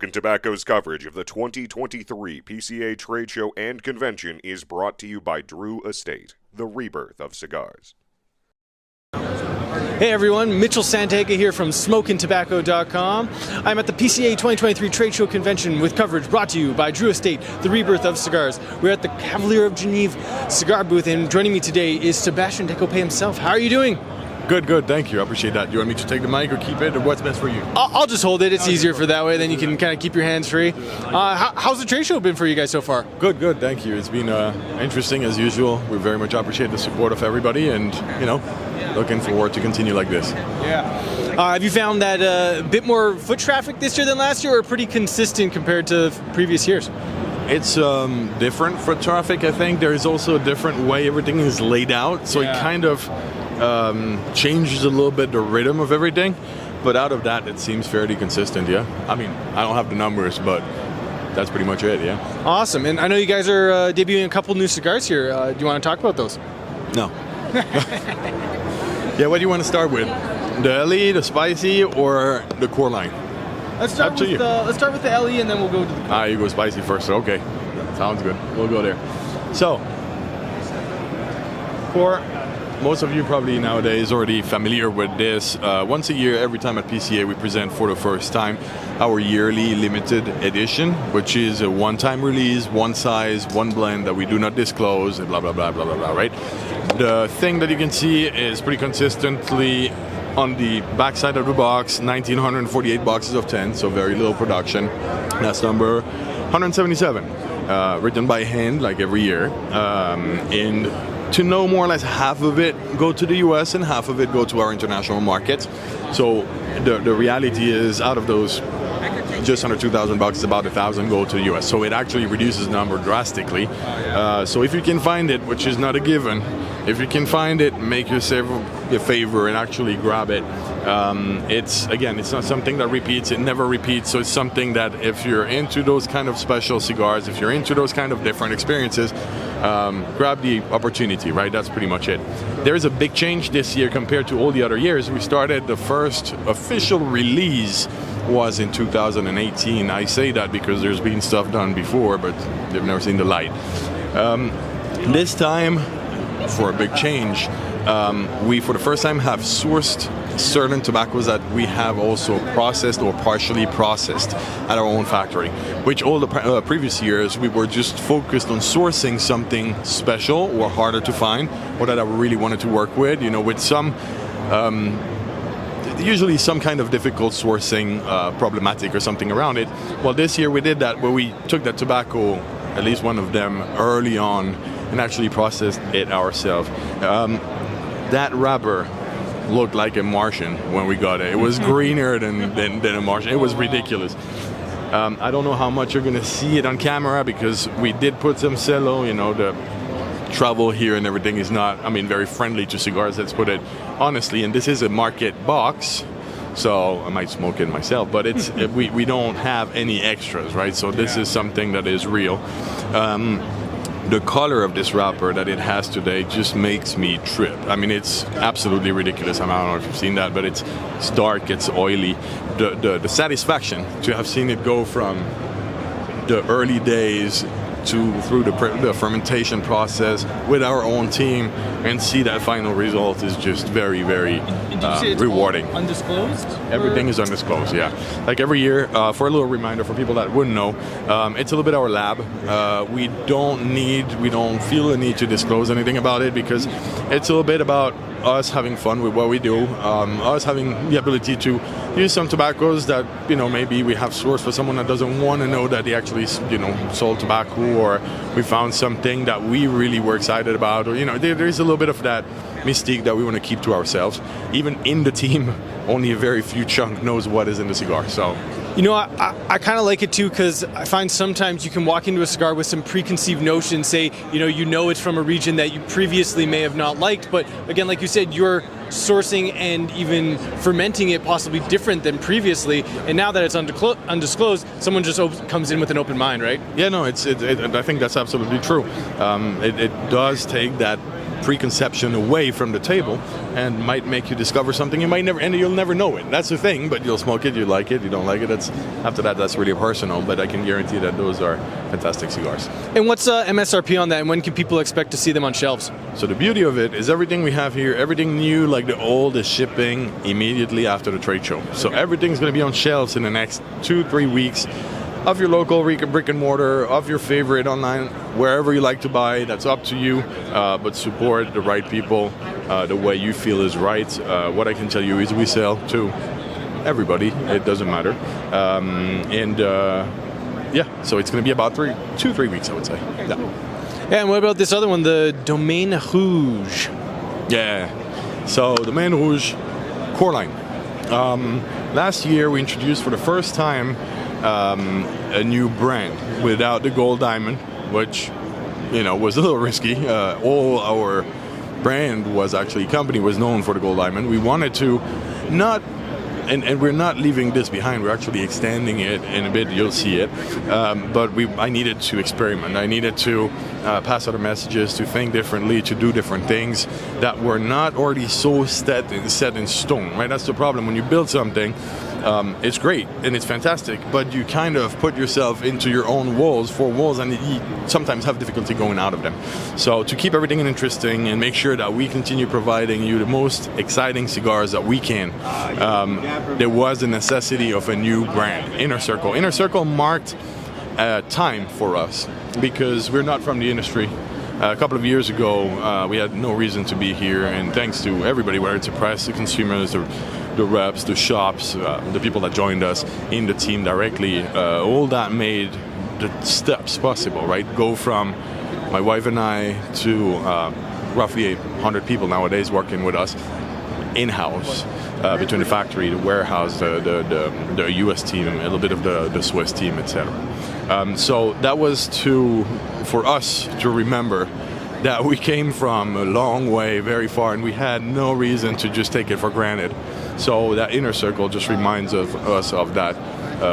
Smokin' Tobacco's coverage of the 2023 PCA Trade Show and Convention is brought to you by Drew Estate, the rebirth of cigars. Hey everyone, Mitchell Santega here from SmokingTobacco.com. I'm at the PCA 2023 Trade Show Convention with coverage brought to you by Drew Estate, the rebirth of cigars. We're at the Cavalier Geneve cigar booth, and joining me today is Sebastian Decoupé himself. How are you doing? Good, thank you. I appreciate that. Do you want me to take the mic or keep it, or what's best for you? I'll just hold it. It's easier for that way, then you can kind of keep your hands free. How's the trade show been for you guys so far? Good, thank you. It's been interesting as usual. We very much appreciate the support of everybody, and looking forward to continue like this. Yeah. Have you found that a bit more foot traffic this year than last year, or pretty consistent compared to previous years? It's different for traffic, I think. There is also a different way everything is laid out, so it kind of changes a little bit the rhythm of everything. But out of that, it seems fairly consistent, yeah. I mean, I don't have the numbers, but that's pretty much it, yeah. Awesome. And I know you guys are debuting a couple new cigars here. Do you want to talk about those? No. Yeah, what do you want to start with? The LE, the spicy, or the core line? Let's start with the LE, and then we'll go to the... You go spicy first. Okay, sounds good. We'll go there. So, core. Most of you probably nowadays already familiar with this. Once a year, every time at PCA, we present for the first time our yearly limited edition, which is a one-time release, one size, one blend that we do not disclose, and blah, blah, blah, blah, blah, blah, right? The thing that you can see is pretty consistently on the back side of the box, 1,948 boxes of 10, so very little production. That's number 177, written by hand like every year. And to know more or less half of it go to the US and half of it go to our international markets. So the reality is, out of those just under 2,000 bucks, about 1,000 go to the US. So it actually reduces the number drastically. So if you can find it, which is not a given, if you can find it, make yourself a favor and actually grab it. It's not something that repeats, it never repeats, so it's something that if you're into those kind of special cigars, if you're into those kind of different experiences, grab the opportunity, right? That's pretty much it. There is a big change this year compared to all the other years. We started, the first official release was in 2018. I say that because there's been stuff done before, but they've never seen the light. This time, for a big change, we for the first time have sourced certain tobaccos that we have also processed or partially processed at our own factory, which all the previous years we were just focused on sourcing something special or harder to find, or that I really wanted to work with, with some usually some kind of difficult sourcing problematic or something around it. Well, this year we did that, where we took that tobacco, at least one of them, early on, and actually processed it ourselves. That wrapper looked like a Martian when we got it. It was greener than a Martian. It was ridiculous. I don't know how much you're going to see it on camera, because we did put some cello, the travel here and everything is not, very friendly to cigars, let's put it honestly. And this is a market box, so I might smoke it myself, but it's we don't have any extras, right? So this is something that is real. The color of this wrapper that it has today just makes me trip. It's absolutely ridiculous. I don't know if you've seen that, but it's dark, it's oily. The satisfaction to have seen it go from the early days through the fermentation process with our own team and see that final result is just very, very rewarding. Undisclosed? Everything is undisclosed, yeah. Like every year, for a little reminder for people that wouldn't know, it's a little bit our lab. We don't feel the need to disclose anything about it, because it's a little bit about us having fun with what we do, us having the ability to use some tobaccos that maybe we have sourced for someone that doesn't want to know that they actually sold tobacco, or we found something that we really were excited about, or there is a little bit of that mystique that we want to keep to ourselves. Even in the team, only a very few chunk knows what is in the cigar. So I kind of like it too, because I find sometimes you can walk into a cigar with some preconceived notions, say, it's from a region that you previously may have not liked, but again, like you said, you're sourcing and even fermenting it possibly different than previously, and now that it's undisclosed, someone just comes in with an open mind, right? Yeah, no, I think that's absolutely true. It does take that preconception away from the table, and might make you discover something you might never, and you'll never know it. That's the thing, but you'll smoke it, you like it, you don't like it. After that, that's really personal, but I can guarantee that those are fantastic cigars. And what's MSRP on that, and when can people expect to see them on shelves? So the beauty of it is everything we have here, everything new, like the old, is shipping immediately after the trade show. So everything's going to be on shelves in the next 2-3 weeks. Of your local brick and mortar, of your favorite online, wherever you like to buy, that's up to you. But support the right people the way you feel is right. What I can tell you is we sell to everybody. It doesn't matter. So it's going to be about 2-3 weeks, I would say. Yeah. And what about this other one, the Domaine Rouge? Yeah. So Domaine Rouge, core line. Last year we introduced for the first time a new brand without the gold diamond, which was a little risky. All our brand company was known for the gold diamond. We wanted to not, and we're not leaving this behind. We're actually extending it in a bit. You'll see it. But I needed to experiment. I needed to pass other messages, to think differently, to do different things that were not already so set in stone. Right? That's the problem when you build something. It's great and it's fantastic, but you kind of put yourself into your own four walls, and you sometimes have difficulty going out of them. So to keep everything interesting and make sure that we continue providing you the most exciting cigars that we can, there was a necessity of a new brand, Inner Circle. Inner Circle marked time for us because we're not from the industry. A couple of years ago, we had no reason to be here, and thanks to everybody, whether it's the press, the consumers, the reps, the shops, the people that joined us in the team directly, all that made the steps possible, right? Go from my wife and I to roughly 100 people nowadays working with us in-house, between the factory, the warehouse, the US team, a little bit of the Swiss team, etc. So that was for us to remember that we came from a long way, very far, and we had no reason to just take it for granted. So that Inner Circle just reminds us of that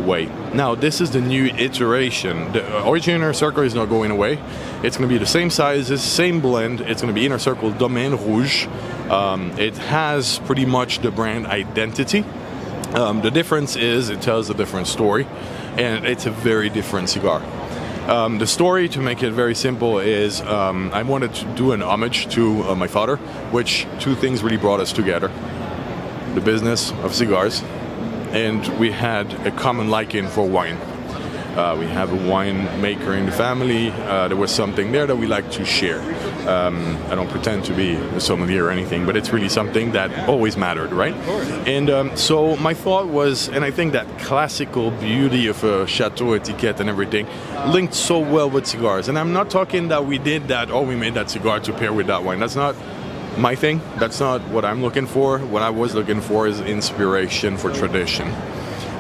way. Now, this is the new iteration. The original Inner Circle is not going away. It's going to be the same sizes, same blend. It's going to be Inner Circle Domaine Rouge. It has pretty much the brand identity. The difference is it tells a different story, and it's a very different cigar. The story, to make it very simple, is I wanted to do an homage to my father, which two things really brought us together. The business of cigars, and we had a common liking for wine. We have a wine maker in the family. There was something there that we like to share. I don't pretend to be a sommelier or anything, but it's really something that always mattered, right? And so my thought was, and I think that classical beauty of a chateau etiquette and everything linked so well with cigars. And I'm not talking that we did that, we made that cigar to pair with that wine. That's not my thing. That's not what I'm looking for. What I was looking for is inspiration for tradition.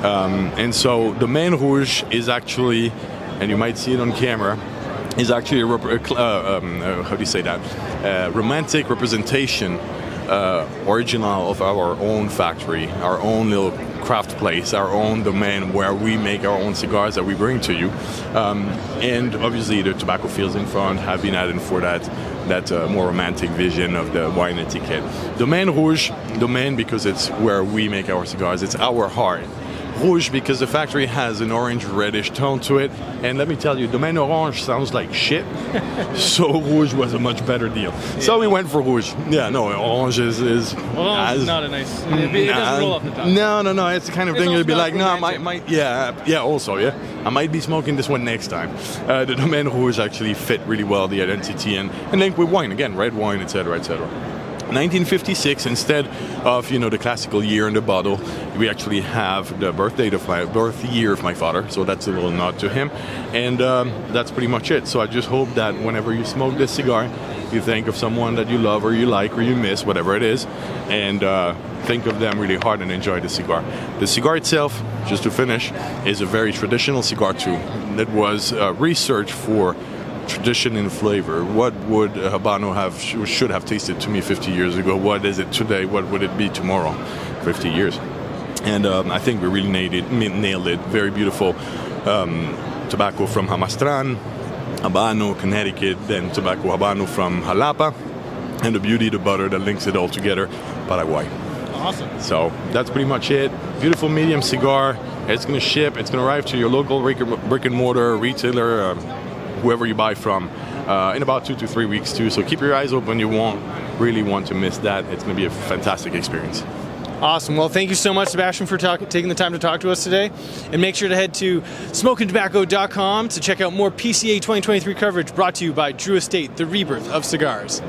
And so Domaine Rouge is actually, and you might see it on camera, is actually romantic representation, original of our own factory, our own little craft place, our own domain where we make our own cigars that we bring to you. And obviously the tobacco fields in front have been added for that more romantic vision of the wine etiquette. Domaine Rouge, domaine because it's where we make our cigars, it's our heart. Rouge because the factory has an orange reddish tone to it, and let me tell you, Domaine Orange sounds like shit, so Rouge was a much better deal. Yeah. So we went for Rouge. Yeah, no, Orange is Orange is not a nice. It doesn't roll off the tongue. No, it's the kind of thing you'd be like, no, I might, I might be smoking this one next time. The Domaine Rouge actually fit really well the identity and linked with wine again, red wine, etc., etc. 1956, instead of the classical year in the bottle, we actually have the birth year of my father, so that's a little nod to him, and that's pretty much it. So I just hope that whenever you smoke this cigar, you think of someone that you love or you like or you miss, whatever it is, and think of them really hard and enjoy the cigar. The cigar itself, just to finish, is a very traditional cigar too. It was researched for tradition in flavor. What would Habano should have tasted to me 50 years ago? What is it today? What would it be tomorrow? 50 years. And I think we really nailed it. Very beautiful tobacco from Hamastran, Habano, Connecticut, then tobacco Habano from Jalapa. and the beauty of the butter that links it all together, Paraguay. Awesome. So that's pretty much it. Beautiful medium cigar. It's going to ship. It's going to arrive to your local brick and mortar retailer, whoever you buy from, in about 2 to 3 weeks too. So keep your eyes open. You won't really want to miss that. It's going to be a fantastic experience. Awesome. Well, thank you so much, Sebastian, for taking the time to talk to us today. And make sure to head to smokeandtobacco.com to check out more PCA 2023 coverage brought to you by Drew Estate, the rebirth of cigars.